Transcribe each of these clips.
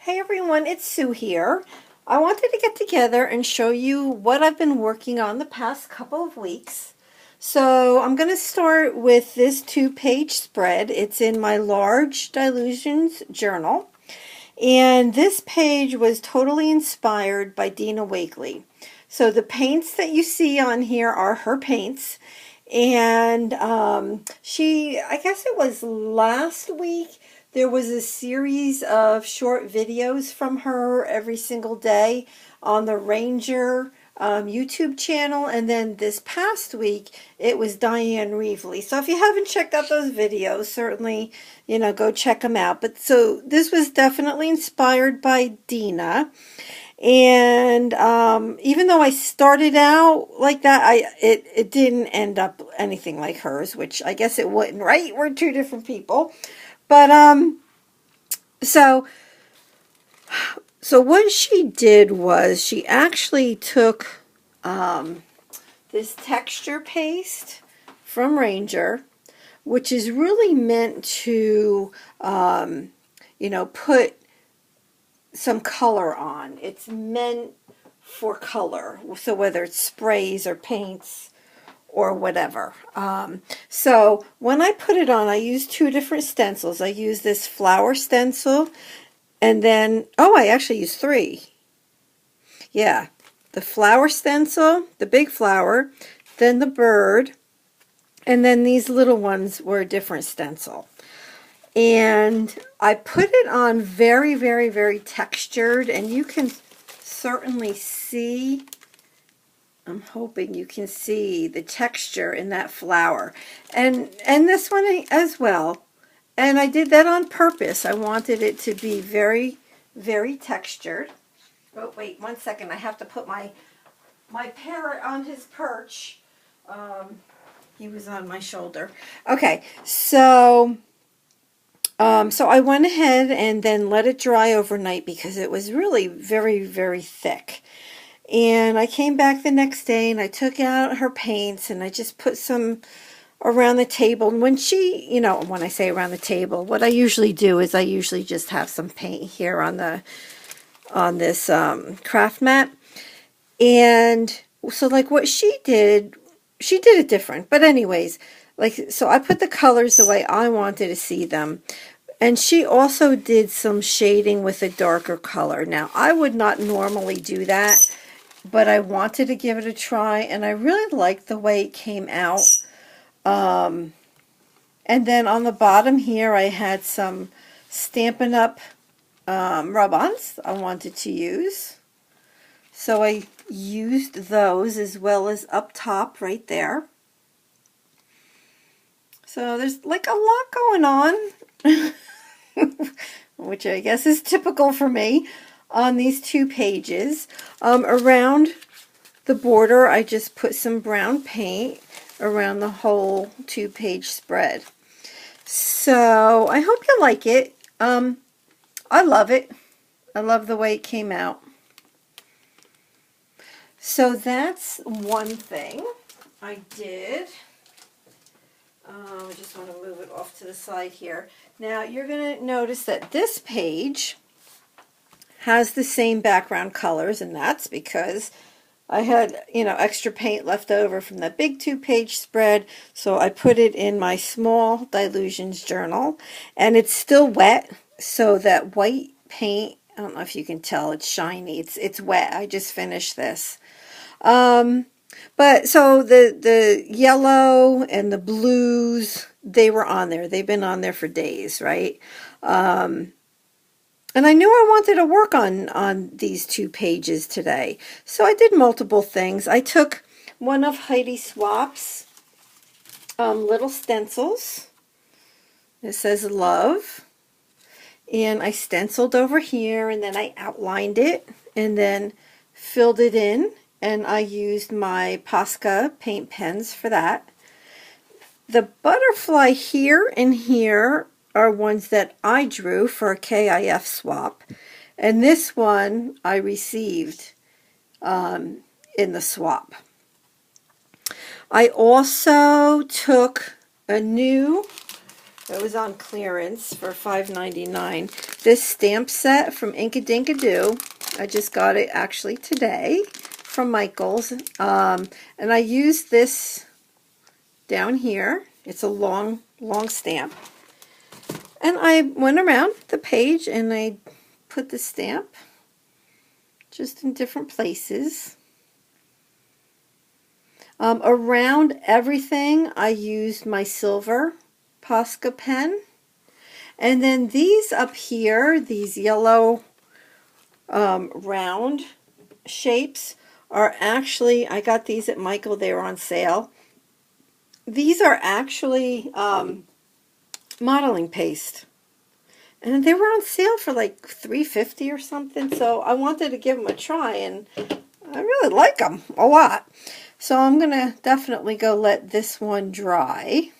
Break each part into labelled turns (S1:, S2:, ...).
S1: Hey everyone, it's Sue here. I wanted to get together and show you what I've been working on the past couple of weeks. So I'm going to start with this 2-page spread. It's in my Large Dilutions journal. And this page was totally inspired by Dina Wakley. So the paints that you see on here are her paints. And I guess it was last week, there was a series of short videos from her every single day on the Ranger YouTube channel, and then this past week it was Diane Reevely. So if you haven't checked out those videos, certainly, go check them out. But so this was definitely inspired by Dina. And even though I started out like that, it didn't end up anything like hers, which I guess it wouldn't, right? We're two different people. But so what she did was she actually took this texture paste from Ranger, which is really meant to put some color on. It's meant for color, so whether it's sprays or paints or whatever. So when I put it on, I used two different stencils. I used this flower stencil, and then, I actually used three. Yeah, the flower stencil, the big flower, then the bird, and then these little ones were a different stencil. And I put it on very, very, very textured, and you can certainly see, I'm hoping you can see the texture in that flower. And this one as well. And I did that on purpose. I wanted it to be very, very textured. Oh, wait, 1 second. I have to put my parrot on his perch. He was on my shoulder. Okay, so I went ahead and then let it dry overnight because it was really very, very thick. And I came back the next day and I took out her paints and I just put some around the table. And when when I say around the table, what I usually do is I usually just have some paint here on this craft mat. And so like what she did it different. But anyways, so I put the colors the way I wanted to see them. And she also did some shading with a darker color. Now, I would not normally do that, but I wanted to give it a try, and I really liked the way it came out. And then on the bottom here, I had some Stampin' Up! Rub-ons I wanted to use. So I used those as well as up top right there. So there's like a lot going on. Which I guess is typical for me on these 2 pages. Around the border, I just put some brown paint around the whole 2-page spread. So I hope you like it. I love it. I love the way it came out. So that's one thing I did. I just want to move it off to the side here. Now you're going to notice that this page has the same background colors, and that's because I had, extra paint left over from that big 2-page spread, so I put it in my small Dilutions journal, and it's still wet, so that white paint, I don't know if you can tell, it's shiny, it's wet. I just finished this. But so the yellow and the blues, they were on there. They've been on there for days, right? And I knew I wanted to work on these 2 pages today. So I did multiple things. I took one of Heidi Swapp's little stencils. It says love. And I stenciled over here, and then I outlined it and then filled it in. And I used my Posca paint pens for that. The butterfly here and here are ones that I drew for a KIF swap. And this one I received in the swap. I also took a new It was on clearance for $5.99. This stamp set from Inkadinkado. I just got it actually today from Michaels. And I used this down here. It's a long stamp. And I went around the page and I put the stamp just in different places. Around everything, I used my silver Posca pen. And then these up here, these yellow round shapes are actually, I got these at Michael, they were on sale. These are actually modeling paste. And they were on sale for like $3.50 or something, so I wanted to give them a try, and I really like them a lot. So I'm going to definitely go let this one dry.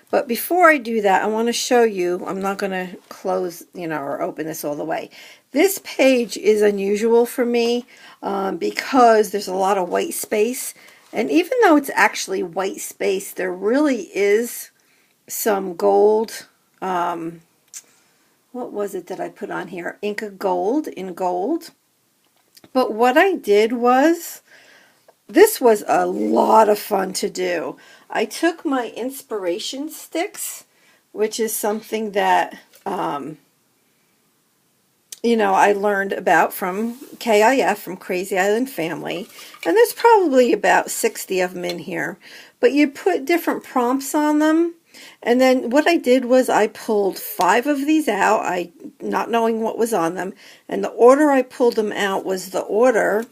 S1: But before I do that, I want to show you, I'm not going to close, or open this all the way. This page is unusual for me because there's a lot of white space. And even though it's actually white space, there really is some gold. What was it that I put on here? Inka Gold in gold. But what I did was, this was a lot of fun to do. I took my inspiration sticks, which is something that, I learned about from KIF, from Crazy Island Family. And there's probably about 60 of them in here. But you put different prompts on them. And then what I did was I pulled 5 of these out, not knowing what was on them. And the order I pulled them out was the order.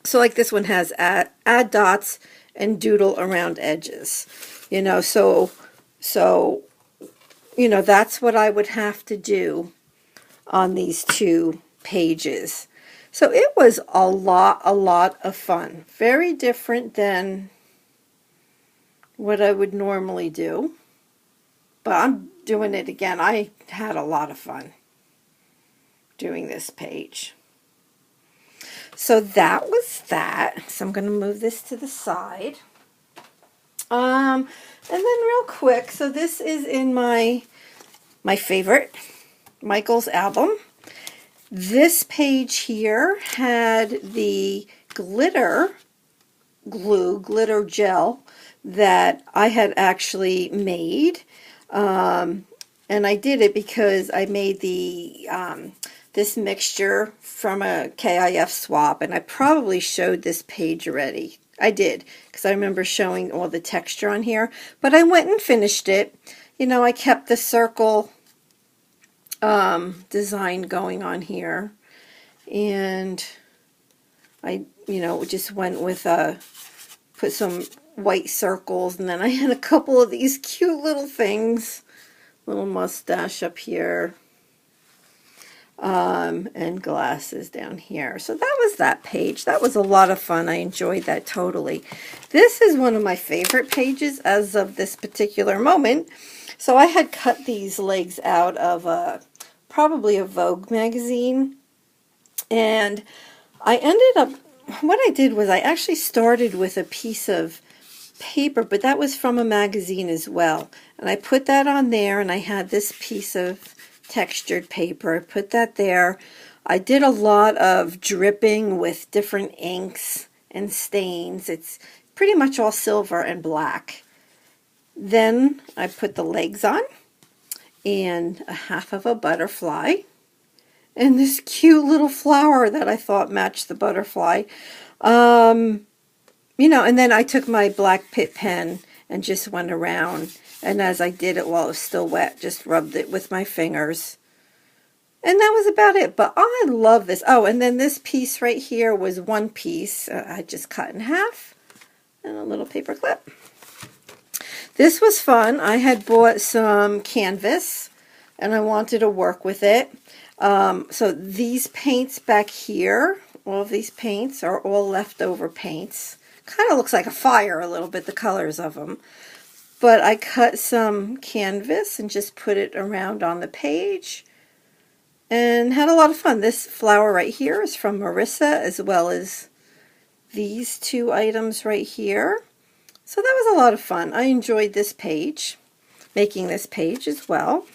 S1: So like this one has add dots and doodle around edges. So that's what I would have to do on these 2 pages. So it was a lot of fun. Very different than what I would normally do. But I'm doing it again. I had a lot of fun doing this page. So that was that. So I'm going to move this to the side. And then real quick, so this is in my favorite Michaels album. This page here had the glitter glue, glitter gel that I had actually made. And I did it because I made the this mixture from a KIF swap, and I probably showed this page already. I did, because I remember showing all the texture on here, but I went and finished it. I kept the circle design going on here, and I just went with put some white circles, and then I had a couple of these cute little things, little mustache up here, and glasses down here. So that was that page. That was a lot of fun. I enjoyed that totally. This is one of my favorite pages as of this particular moment. So I had cut these legs out of probably a Vogue magazine, and I ended up, what I did was I actually started with a piece of paper, but that was from a magazine as well, and I put that on there, and I had this piece of textured paper. I put that there. I did a lot of dripping with different inks and stains. It's pretty much all silver and black. Then I put the legs on, and a half of a butterfly, and this cute little flower that I thought matched the butterfly. And then I took my black Pitt pen and just went around, and as I did it while it was still wet, just rubbed it with my fingers. And that was about it, but I love this. Oh, and then this piece right here was one piece. I just cut in half, and a little paper clip. This was fun. I had bought some canvas, and I wanted to work with it. So these paints back here, all of these paints are all leftover paints. Kind of looks like a fire a little bit, the colors of them. But I cut some canvas and just put it around on the page and had a lot of fun. This flower right here is from Marissa, as well as these 2 items right here. So that was a lot of fun. I enjoyed this page. making this page as well.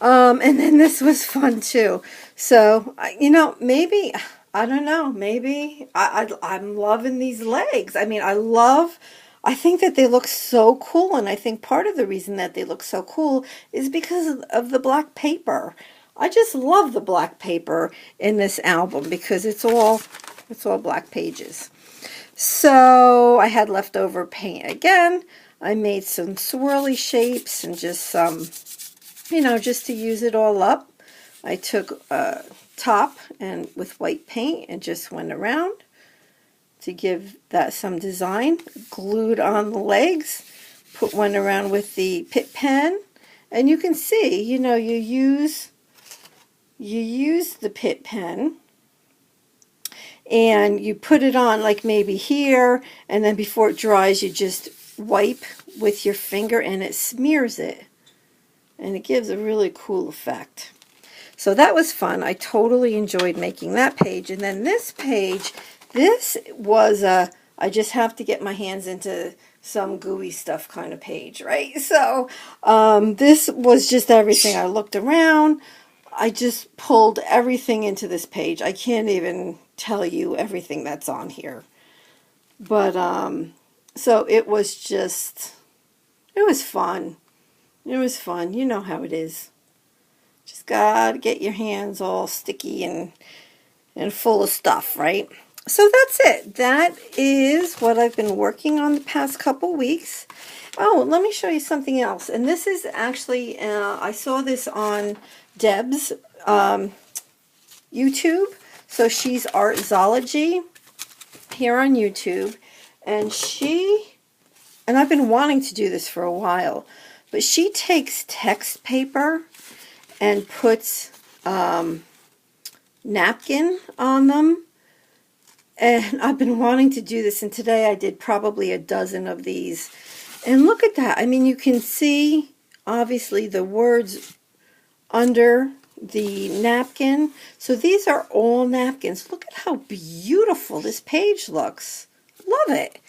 S1: And then this was fun too. So, you know, maybe, I don't know, maybe I'm loving these legs. I mean, I think that they look so cool. And I think part of the reason that they look so cool is because of the black paper. I just love the black paper in this album because it's all black pages. So I had leftover paint again. I made some swirly shapes and just some, you know, just to use it all up. I took a top and with white paint and just went around to give that some design. Glued on the legs. Put one around with the Pitt pen. And you can see, you know, you use the Pitt pen and you put it on like maybe here, and then before it dries you just wipe with your finger and it smears it. And it gives a really cool effect. So that was fun. I totally enjoyed making that page. And then this page, this was I just have to get my hands into some gooey stuff kind of page, right? So this was just everything. I looked around. I just pulled everything into this page. I can't even tell you everything that's on here. But so it was just, it was fun. It was fun. You know how it is. Just gotta get your hands all sticky and full of stuff, right? So that's it. That is what I've been working on the past couple weeks. Oh, let me show you something else. And this is actually, I saw this on Deb's YouTube. So she's Artzology here on YouTube. And I've been wanting to do this for a while. But she takes text paper and puts napkin on them. And I've been wanting to do this, and today I did probably a dozen of these. And look at that. I mean, you can see, obviously, the words under the napkin. So these are all napkins. Look at how beautiful this page looks. Love it.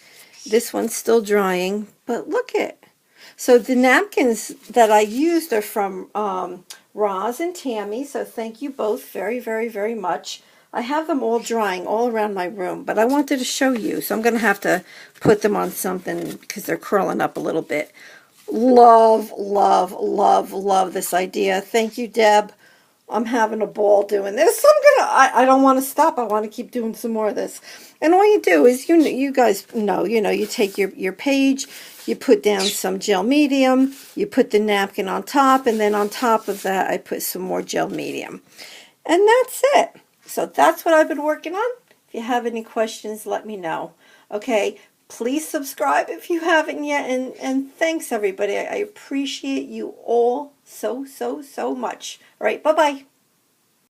S1: This one's still drying, but look at. So the napkins that I used are from Roz and Tammy, so thank you both very, very, very much. I have them all drying all around my room, but I wanted to show you, so I'm going to have to put them on something because they're curling up a little bit. Love, love, love, love this idea. Thank you, Deb. I'm having a ball doing this. I don't want to stop. I want to keep doing some more of this. And all you do is, you guys know, you take your page, you put down some gel medium, you put the napkin on top, and then on top of that, I put some more gel medium. And that's it. So that's what I've been working on. If you have any questions, let me know. Okay, please subscribe if you haven't yet. And thanks, everybody. I appreciate you all so, so, so much. All right, bye-bye.